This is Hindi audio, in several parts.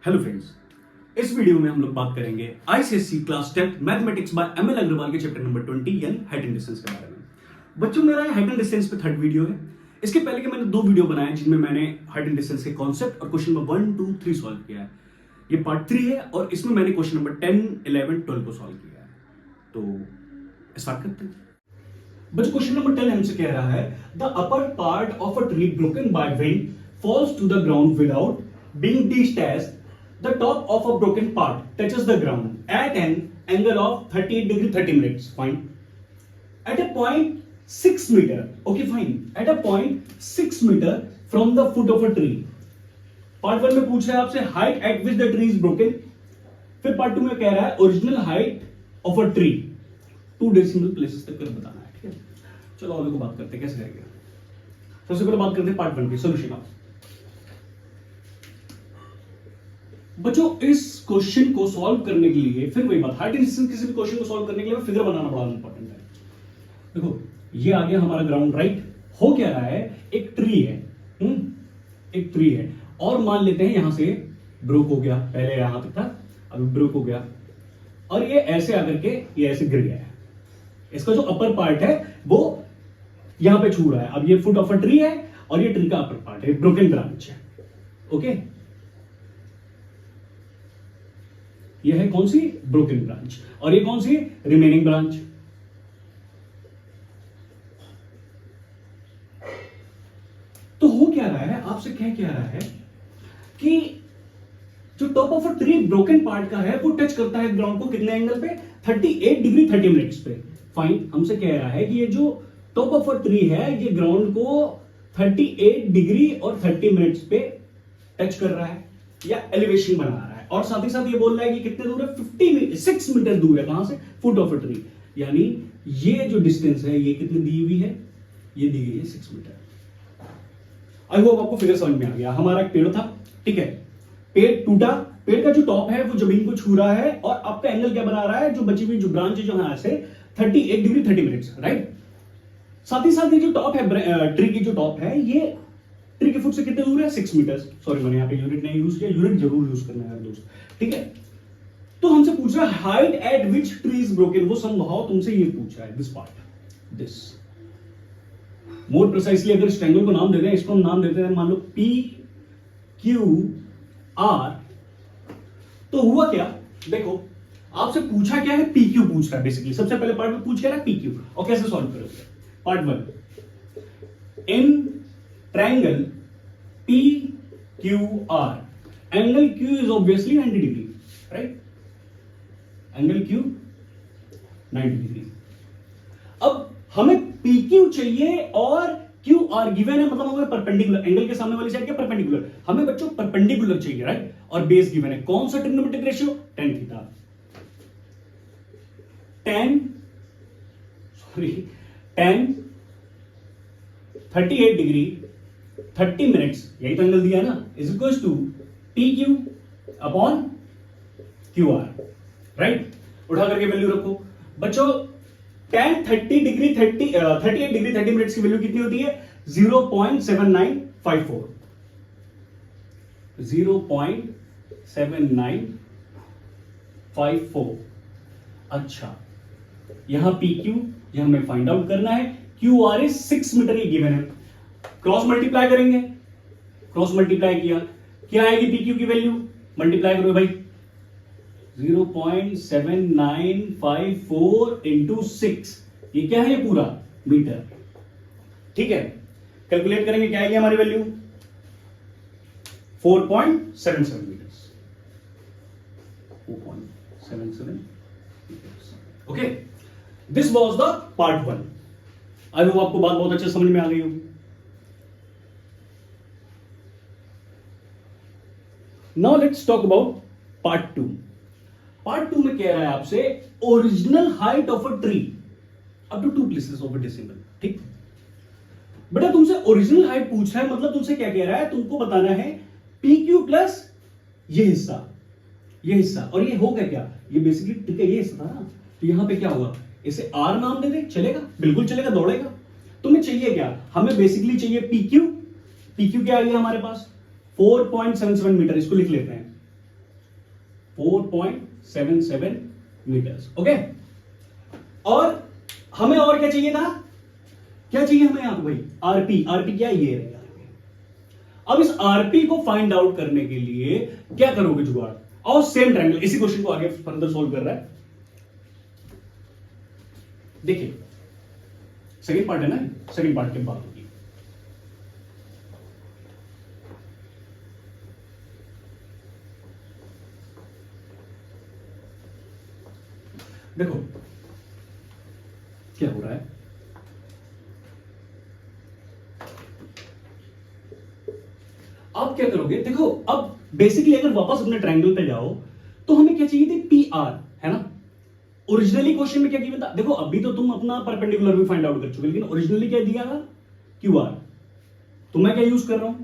हेलो फ्रेंड्स, इस वीडियो में हम लोग बात करेंगे ICSC class 10 mathematics by ML Agarwal के चैप्टर नंबर 20 यानी हाइट एंड डिस्टेंस के बारे में। बच्चों, मेरा हाइट एंड डिस्टेंस पे थर्ड वीडियो है। इसके पहले के मैंने दो वीडियो बनाए जिनमें मैंने हाइट एंड डिस्टेंस के कॉन्सेप्ट और क्वेश्चन नंबर 1, 2, 3 सॉल्व किया है। ये पार्ट 3 है और इसमें मैंने क्वेश्चन नंबर 10, 11, 12 को सॉल्व किया है। तो स्टार्ट करते हैं। बच्चों, क्वेश्चन नंबर 10 हमसे कह रहा है the upper part of a tree broken by wind falls to the ground without being detached. The top of a broken part touches the ground at an angle of 38 degree 30 minutes. Fine. At a point 6 meter. Okay, fine. At a point 6 meter from the foot of a tree. Part 1 में पूछ रहा है आपसे height at which the tree is broken. फिर part 2 में कह रहा है original height of a tree. 2 decimal places तक कर बताना है, ठीक है। चलो आगे को बात करते हैं कैसे करेंगे। सबसे पहले बात करते हैं पार्ट 1 की सोल्यूशन ऑफ। बच्चों, इस क्वेश्चन को सॉल्व करने के लिए फिर वही बात, हाइट एंड डिस्टेंस किसी भी क्वेश्चन को सॉल्व करने के लिए फिगर बनाना बड़ा इंपॉर्टेंट है। देखो, ये आ गया हमारा ग्राउंड, राइट। हो क्या रहा है, एक ट्री है, एक ट्री है और मान लेते हैं यहां से ब्रोक हो गया, पहले यहां तक था, अभी ब्रोक हो गया और ये ऐसे आकर के ये ऐसे गिर गया है। इसका जो अपर पार्ट है वो यहां पे छू रहा है। अब ये फुट ऑफ अ ट्री है और ये ट्री का अपर पार्ट है, ब्रोकन ब्रांच है। ओके, ये है कौन सी, ब्रोकन ब्रांच, और ये कौन सी, रिमेनिंग ब्रांच। तो हो क्या रहा है, आपसे क्या रहा है कि जो top of a tree broken part का है वो टच करता है ग्राउंड को कितने एंगल पे, 38 डिग्री 30 मिनट्स पे। फाइन, हमसे कह रहा है कि ये जो टॉप ऑफ अ ट्री है ये ग्राउंड को 38 डिग्री और 30 मिनट्स पे टच कर रहा है या एलिवेशन बना रहा है, और साथ ही साथ ये बोल रहा है कि कितने दूर है, 6 मीटर दूर है, कहां से, फुट ऑफ अ ट्री। यानी ये जो डिस्टेंस है ये कितनी दी हुई है, ये दी गई है 6 मीटर। आई होप आपको फिगर समझ में आ गया। हमारा एक पेड़ था, ठीक है, पेड़ टूटा, पेड़ का जो टॉप है वो जमीन को छू रहा है और आपका एंगल क्या बना रहा है, जो बची हुई जो ब्रांच है जो है ऐसे 38 डिग्री 30 मिनट्स, राइट। साथ ही साथ ये जो टॉप है, ट्री की जो टॉप है, ये ट्री के फुट से कितने दूर है, 6 मीटर। सॉरी, मैंने यहाँ पे यूनिट नहीं यूज किया, यूनिट जरूर यूज करना है दोस्त, ठीक है। तो हमसे पूछ रहा है height eight which tree is broken, वो संभव तुमसे ये पूछ रहा है, this part, this. More precisely अगर इस ट्रायंगल को नाम देते हैं, इसको हम नाम देते हैं मान लो पी क्यू आर। तो हुआ क्या, देखो आपसे पूछा क्या है, पी क्यू पूछ रहा है बेसिकली। सबसे पहले पार्ट में पूछ क्या रहा है, पी क्यू, और कैसे सॉल्व करोगे। Part 1, in triangle PQR, angle Q is obviously 90 degree, right? Angle Q 90 degree. अब हमें PQ चाहिए और QR गिवन है, मतलब हमें परपेंडिकुलर, एंगल के सामने वाली साइड क्या, परपेंडिकुलर। हमें बच्चों परपेंडिकुलर चाहिए, राइट, और बेस गिवन है, कौन सा trigonometric ratio, tan theta. tan 38 degree 30 minutes, यही तो एंगल दिया ना, is equal to P Q upon Q R, right. उठा करके वैल्यू रखो बच्चों। tan 38 डिग्री 30 मिनट्स की वैल्यू कितनी होती है, 0.7954, 0.7954। अच्छा, यहां पी क्यू यह हमें फाइंड आउट करना है, क्यू आर इज 6 मीटर, ये गिवन है। क्रॉस मल्टीप्लाई करेंगे, क्रॉस मल्टीप्लाई किया, क्या आएगी पी क्यू की वैल्यू, मल्टीप्लाई करो भाई, 0.7954 इंटू 6, ये क्या है, ये पूरा मीटर, ठीक है। कैलकुलेट करेंगे, क्या आएगी हमारी value, 4.77 metres, 4.77 metres. Okay, this was the part 1। I hope आपको बात बहुत अच्छे समझ में आ गई होगी। Now let's talk about part 2। Part 2 में कह रहा है आपसे original height of a tree up to 2 places of a decimal, ठीक। बेटा तुमसे ओरिजिनल हाइट पूछ रहा है, मतलब तुमसे क्या कह रहा है, तुमको बताना है पी क्यू प्लस ये हिस्सा, ये हिस्सा, और ये होगा क्या, ये बेसिकली ट्री का ये हिस्सा था ना, तो यहां पे क्या हुआ, इसे आर नाम दे दे, चलेगा, बिल्कुल चलेगा, दौड़ेगा। तुम्हें चाहिए क्या, हमें बेसिकली चाहिए पी क्यू क्या आ गया हमारे पास, 4.77 मीटर, इसको लिख लेते हैं 4.77 मीटर्स। ओके, और हमें और क्या चाहिए था, क्या चाहिए हमें यहां पे भाई, आरपी। आरपी क्या है, ये है आरपी। अब इस आरपी को फाइंड आउट करने के लिए क्या करोगे जुगाड़, और सेम ट्रायंगल, इसी क्वेश्चन को आगे फर्दर सोल्व कर रहा है। देखिए सेकंड पार्ट है ना, सेकंड पार्ट की बात होगी। देखो क्या हो रहा है, आप क्या करोगे, देखो अब बेसिकली अगर वापस अपने ट्रायंगल पे जाओ तो हमें क्या चाहिए थी, पी आर, है ना। ओरिजिनली क्वेश्चन में क्या किया था, देखो अभी तो तुम अपना परपेंडिकुलर भी फाइंड आउट कर चुके, लेकिन ओरिजिनली क्या दिया था, क्यू आर। तो मैं क्या यूज कर रहा हूं,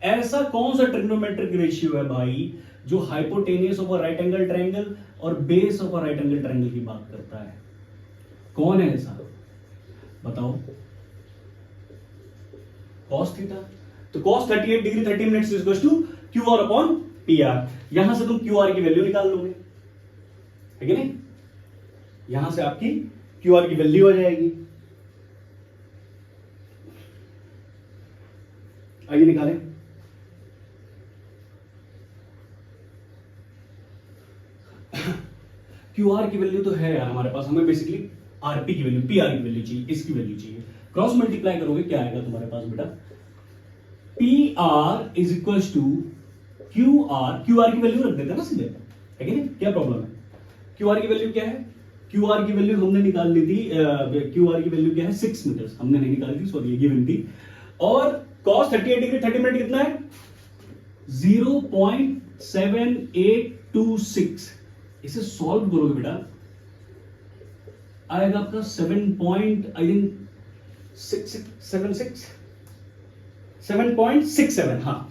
ऐसा कौन सा ट्रिग्नोमेट्रिक रेशियो है भाई जो hypotenuse of a right angle triangle और base of a right angle triangle की बात करता है, कौन है ऐसा, बताओ। Cos theta. तो cos 38 degree 30 minutes is equal to Q R upon P R. यहां से तुम क्यू आर की वैल्यू निकाल लोगे, है कि नहीं, यहां से आपकी क्यू आर की वैल्यू आ जाएगी। आइए निकालें। क्यू आर की वैल्यू तो है यार हमारे पास, हमें बेसिकली आरपी की वैल्यू, पी आर की वैल्यू चाहिए, इसकी वैल्यू चाहिए। क्रॉस मल्टीप्लाई करोगे क्या आएगा तुम्हारे पास बेटा, P R is equal to Q R. Q R की वैल्यू रख देते हैं ना सीधे, है कि नहीं, क्या प्रॉब्लम है। क्यू आर की वैल्यू क्या है, क्यू आर की वैल्यू हमने निकाल ली थी, क्यू आर की वैल्यू क्या है 6 मीटर, हमने नहीं निकाली थी, सॉरी ये गिवन थी। और कॉस 38 डिग्री 30 मिनट कितना है, 0.7826। इसे सॉल्व करोगे बेटा, आएगा आपका 7.67, हाँ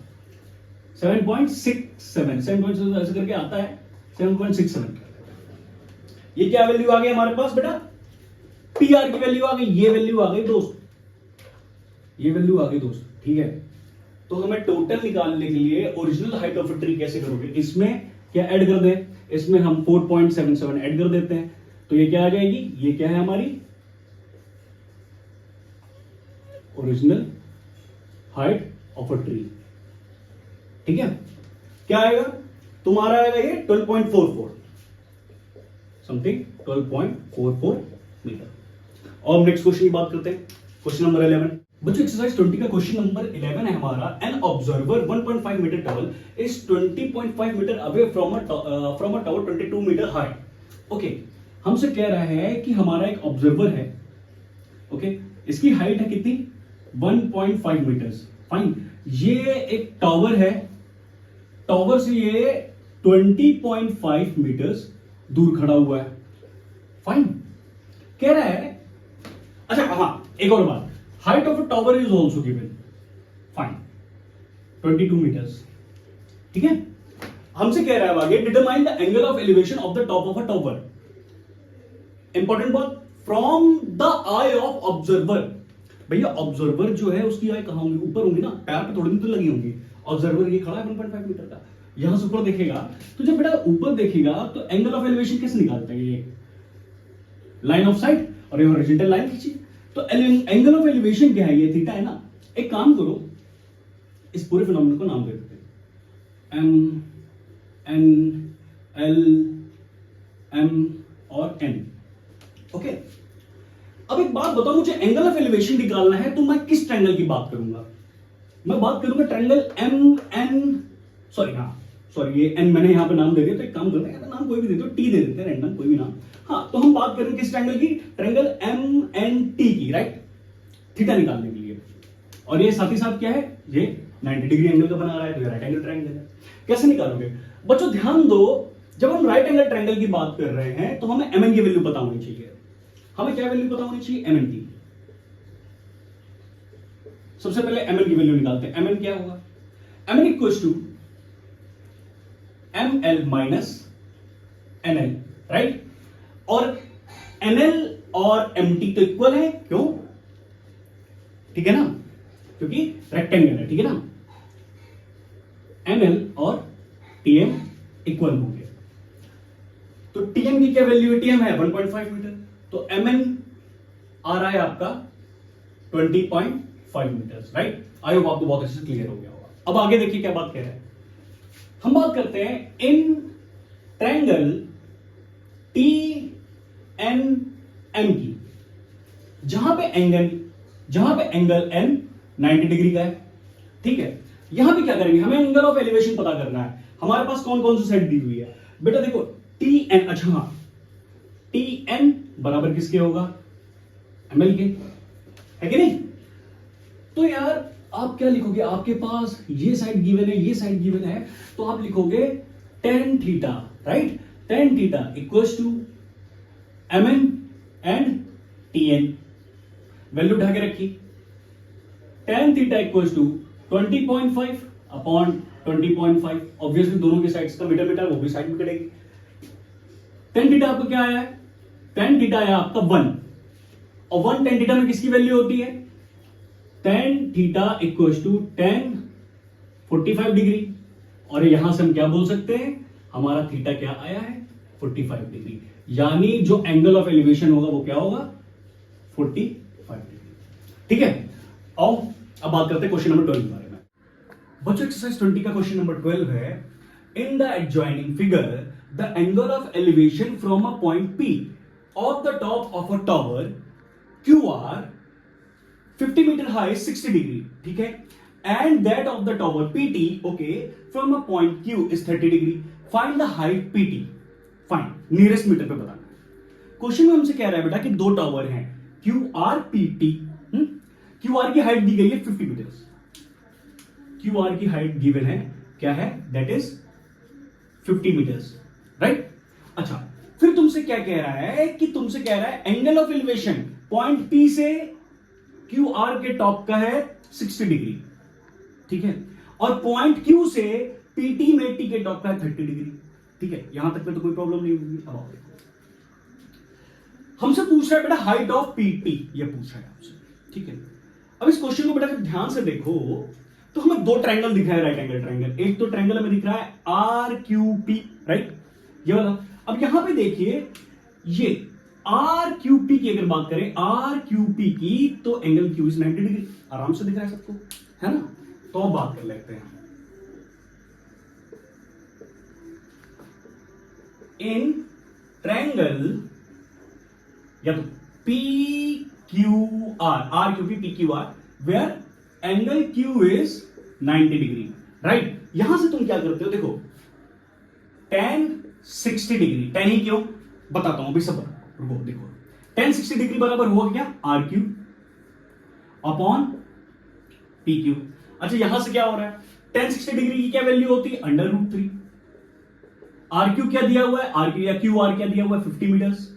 7.67 ऐसे करके आता है 7.67। ये क्या वैल्यू आ गई हमारे पास बेटा, पी आर की वैल्यू आ गई, ये वैल्यू आ गई दोस्त, ये वैल्यू आ गई दोस्त, ठीक है। तो हमें टोटल निकालने के लिए original height of a tree कैसे करोगे, इसमें क्या ऐड कर दें, इसमें हम 4.77 ऐड कर देते हैं, तो ये क्या आ जाएगी, ये क्या है हमारी original height of a tree, ठीक है। क्या आएगा तुम्हारा, आएगा ये 12.44 समथिंग, 12.44 मीटर। और नेक्स्ट क्वेश्चन की बात करते हैं, क्वेश्चन नंबर 11। बच्चों एक्सरसाइज 20 का क्वेश्चन नंबर 11 है हमारा। An observer 1.5 metre tall is 20.5 metre away from a tower 22 metre high. Okay, हमसे कह रहा है कि हमारा एक ऑब्जर्वर है, ओके, इसकी हाइट है कितनी 1.5 मीटर्स, फाइन। ये एक टावर है, टावर से ये 20.5 मीटर्स दूर खड़ा हुआ है, फाइन। कह रहा है, अच्छा हाँ एक और बात, height of a tower is also given, fine 22 metres, ठीक है। हमसे कह रहा है आगे, determine the angle of elevation of the top of a tower. Important बात, from the eye of observer. भैया ऑब्जर्वर जो है उसकी आई कहां होंगी, ऊपर होंगी ना, पैर पे थोड़ी तो लगी होंगी। ऑब्जर्वर ये खड़ा है 1.5 मीटर का, यहां से ऊपर देखेगा, तो जब बेटा ऊपर देखेगा तो एंगल ऑफ एलिवेशन कैसे निकालते हैं, ये लाइन ऑफ साइट और ये हॉरिजॉन्टल लाइन खींची, तो एंगल ऑफ एलिवेशन क्या है, ये थीटा है ना। एक काम करो, इस पूरे फिनोमेनन को नाम दे देते हैं एम एन एल एम और एन, ओके। अब एक बात बताओ, मुझे एंगल ऑफ एलिवेशन निकालना है तो मैं किस ट्रायंगल की बात करूंगा, मैं बात करूंगा ट्रायंगल एम एन, सॉरी ये एन मैंने यहां पे नाम दे दिया, तो एक काम करते हैं नाम कोई भी दे दो, टी दे देते हैं रैंडम, कोई भी नाम। हाँ, तो हम बात करें किस ट्रायंगल की, ट्रायंगल एम एन टी की, राइट, थीटा निकालने के लिए। और ये साथ ही साथ क्या है, ये 90 डिग्री एंगल का बना रहा है, तो ये राइट एंगल ट्रायंगल है। कैसे निकालोगे बच्चों, ध्यान दो, जब हम राइट एंगल ट्रायंगल की बात कर रहे हैं तो हमें एम एन की वैल्यू पता होनी चाहिए। हमें क्या वैल्यू पता होनी चाहिए, एम एन की। सबसे पहले एम एन की वैल्यू निकालते हैं। एम एन क्या होगा, M N equals to M L minus N L, right. और एन एल और एम टी तो इक्वल है, क्यों, ठीक है ना, क्योंकि रेक्टेंगल है, ठीक है ना। एम एल और टी एम इक्वल होंगे। तो टीएम की क्या वैल्यू है? टीएम है 1.5 मीटर, तो एमएन आ रहा है आपका 20.5 मीटर, राइट। आई होप आपको बहुत अच्छे से क्लियर हो गया होगा। अब आगे देखिए क्या बात कह रहे हैं। हम बात करते हैं in triangle T N M की, जहां पे एंगल एन 90 डिग्री का है, ठीक है। यहां पे क्या करेंगे, हमें एंगल ऑफ एलिवेशन पता करना है। हमारे पास कौन कौन सी साइड दी हुई है बेटा, देखो टी एन, अच्छा हाँ, टी एन बराबर किसके होगा? एमएल के, है कि नहीं? तो यार आप क्या लिखोगे, आपके पास ये साइड गिवन है, ये साइड गिवन है, तो आप लिखोगे tan theta, right. tan theta equals to mn and tn, value उठा के रखी। tan theta equals to 20.5 upon 20.5, obviously दोनों के साइड्स का मीटर मीटर, वो भी साइड में कटेगी। tan थीटा आपको क्या आया है? tan थीटा आया आपका 1, और 1 tan थीटा में किसकी वैल्यू होती है? tan theta equals to tan 45 degree, और यहां से हम क्या बोल सकते हैं, हमारा थीटा क्या आया है? 45 डिग्री, यानी जो एंगल ऑफ एलिवेशन होगा वो क्या होगा? 45 डिग्री, ठीक है। आओ अब बात करते हैं क्वेश्चन नंबर 12 के बारे में। बच्चों एक्सरसाइज 20 का क्वेश्चन नंबर 12 है, in the adjoining figure the angle of elevation from a point P of the top of a tower QR 50 metre high 60 degree, ठीक है, and that of the tower PT, okay, from a point Q is 30 degree, find the height PT, find nearest metre पे बताना है। क्वेश्चन में हमसे कह रहा है बेटा कि दो टावर हैं QR PT, QR की हाइट दी गई है 50 मीटर, QR की हाइट गिवन है, क्या है? That is 50 metres, right. अच्छा, फिर तुमसे क्या कह रहा है कि तुमसे कह रहा है angle of elevation point P से QR के टॉप का है 60 डिग्री, ठीक है, और पॉइंट Q से PT में T के टॉप का है 30 डिग्री, ठीक है। यहां तक में तो कोई प्रॉब्लम नहीं होगी। अब हमसे पूछ रहा है बेटा हाइट ऑफ PT, ये पूछ रहा है आपसे, ठीक है। अब इस क्वेश्चन को बेटा ध्यान से देखो, तो हमें दो ट्रायंगल दिखा है, राइट एंगल ट्रायंगल। एक तो ट्रायंगल हमें दिख रहा है RQP, राइट, ये वाला। अब यहां पे देखिए, ये RQP की अगर बात करें, RQP की, तो एंगल Q इज 90 डिग्री, आराम से दिख रहा है सबको, है ना। तो अब बात कर लेते हैं, इन ट्रायंगल या तो PQR, RQP PQR, where angle Q is 90 degree, right. यहां से तुम क्या करते हो, देखो tan 60 डिग्री, tan ही क्यों बताता हूं अभी, सब रुको, देखो tan 60 डिग्री बराबर हुआ क्या? RQ upon PQ। अच्छा, यहां से क्या हो रहा है, tan 60 डिग्री की क्या वैल्यू होती है? √3। RQ क्या दिया हुआ है? RQ या QR क्या दिया हुआ है? 50 मीटर्स।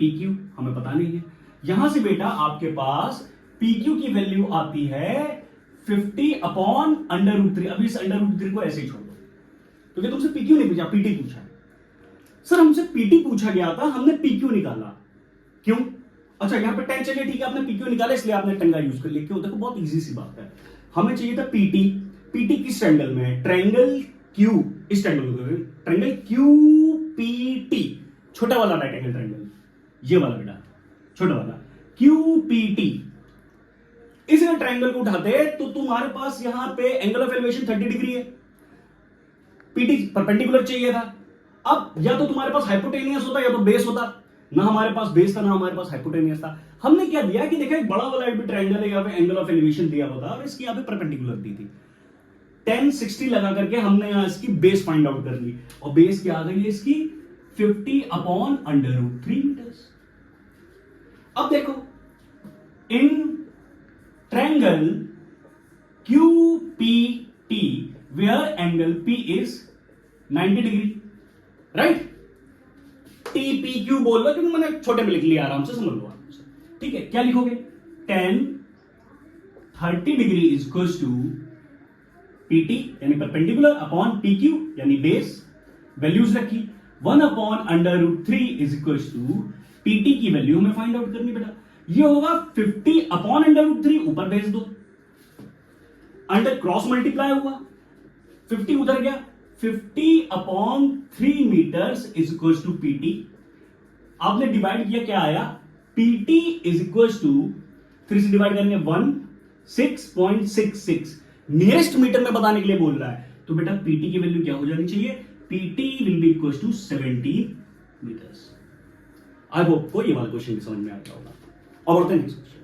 PQ हमें पता नहीं है। यहां से बेटा आपके पास PQ की वैल्यू आती है 50 अपॉन √3। अभी इस √3 को ऐसे ही छोड़ दो, क्योंकि तुमसे PQ नहीं पूछा, PT पूछा है। सर हमसे PT पूछा गया था, हमने PQ निकाला, क्यों? अच्छा, यहां पे 10, चलिए ठीक है, आपने PQ निकाला इसलिए आपने 10 का यूज कर लिया, क्यों? देखो बहुत इजी सी बात है, हमें चाहिए था PT। PT किस ट्रायंगल में है? ट्रायंगल Q, इस ट्रायंगल में, ट्रायंगल QPT, छोटा वाला राइट एंगल ट्रायंगल, ये वाला बेटा, छोटा वाला QPT। इस ट्रायंगल को उठाते तो तुम्हारे पास यहां पे एंगल ऑफ एलिवेशन 30 डिग्री है, PT परपेंडिकुलर चाहिए था। अब या तो तुम्हारे पास हाइपोटेनियस होता या तो बेस होता, ना हमारे पास बेस था ना हमारे पास हाइपोटेनियस था। हमने क्या दिया कि देखा एक बड़ा वाला भी ट्रायंगल है, यहाँ पे एंगल ऑफ एलिवेशन दिया होता और इसकी यहाँ पे परपेंडिकुलर दी थी। tan 60 लगा करके हमने यहां इसकी बेस फाइंड आउट कर ली, और बेस क्या आ गई है इसकी? 50 अपॉन √3 मीटर्स। अब देखो, in triangle QPT where angle P is 90 degree, right. TPQ बोल लो, क्योंकि मैंने छोटे में लिख लिया, आराम से समझ लो आराम से, ठीक है। क्या लिखोगे? tan 30 degree is equal to PT यानी परपेंडिकुलर अपॉन PQ यानी बेस, वैल्यूज रखी, 1 upon √3 is equal to PT की वैल्यू हमें फाइंड आउट करनी बेटा, ये होगा 50 अपॉन √3, ऊपर भेज दो, अंडर क्रॉस मल्टीप्लाई हुआ, 50 उधर गया, 50/3 metres is equal to P. आपने डिवाइड किया, क्या आया? पीटी इज इक्वल टू 3 से डिवाइड करेंगे 1, 6.66 नियरेस्ट मीटर में बताने के लिए बोल रहा है। तो बेटा पीटी की वैल्यू क्या हो जानी चाहिए? PT will be equal to 17 metres. I hope को ये वाला क्वेश्चन समझ में आ गया होगा। और बढ़ते हैं नेक्स्ट क्वेश्चन।